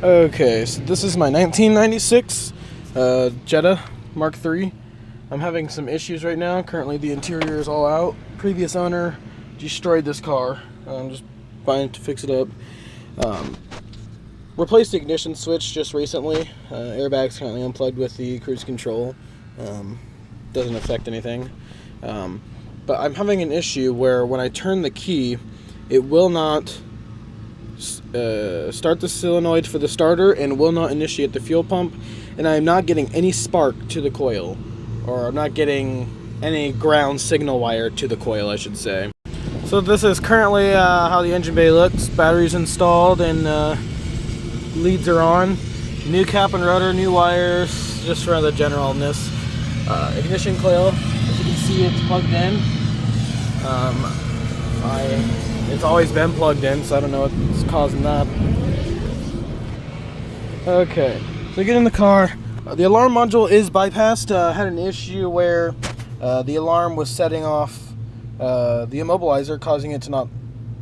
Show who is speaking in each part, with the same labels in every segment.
Speaker 1: Okay, so this is my 1996 Jetta Mark III. I'm having some issues right now. Currently the interior is all out. Previous owner destroyed this car. I'm just buying to fix it up. Replaced the ignition switch just recently. Airbag's currently unplugged with the cruise control. Doesn't affect anything. But I'm having an issue where when I turn the key, it will not start the solenoid for the starter and will not initiate the fuel pump, and I'm not getting any spark to the coil, or I'm not getting any ground signal wire to the coil, I should say. So this is currently how the engine bay looks. Batteries installed and leads are on. New cap and rotor, new wires, just for the generalness. Ignition coil, as you can see, it's plugged in. It's always been plugged in, so I don't know what's causing that. Okay, so get in the car. The alarm module is bypassed. Had an issue where the alarm was setting off the immobilizer, causing it to not,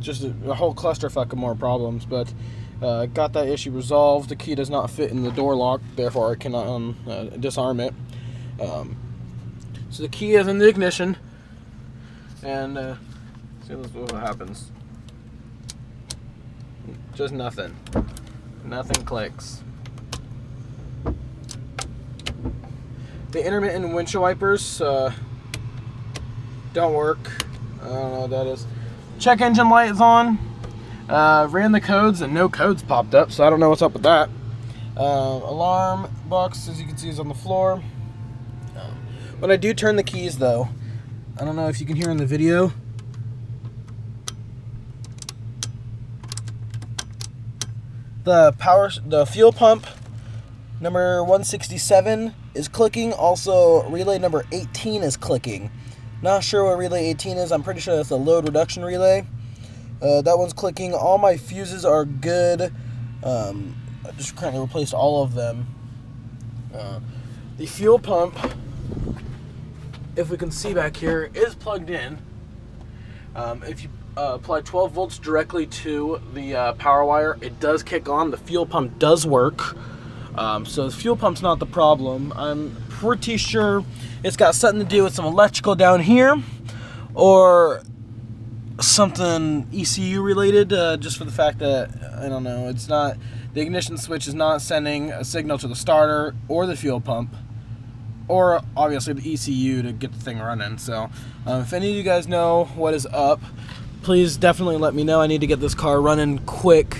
Speaker 1: just a whole clusterfuck of more problems, but got that issue resolved. The key does not fit in the door lock, therefore I cannot disarm it. So the key is in the ignition, and see what happens. Just nothing. Nothing clicks. The intermittent windshield wipers don't work. I don't know what that is. Check engine light is on. Ran the codes and no codes popped up, so I don't know what's up with that. Alarm box, as you can see, is on the floor. When I do turn the keys, though, I don't know if you can hear in the video. The fuel pump number 167 is clicking. Also, relay number 18 is clicking. Not sure what relay 18 is. I'm pretty sure that's a load reduction relay. That one's clicking. All my fuses are good. I just currently replaced all of them. The fuel pump, if we can see back here, is plugged in. If you apply 12 volts directly to the power wire, it does kick on. The fuel pump does work. So the fuel pump's not the problem. I'm pretty sure it's got something to do with some electrical down here, or something ECU related, just for the fact that, I don't know, it's not, the ignition switch is not sending a signal to the starter or the fuel pump, or obviously the ECU to get the thing running. So if any of you guys know what is up, please definitely let me know. I need to get this car running quick.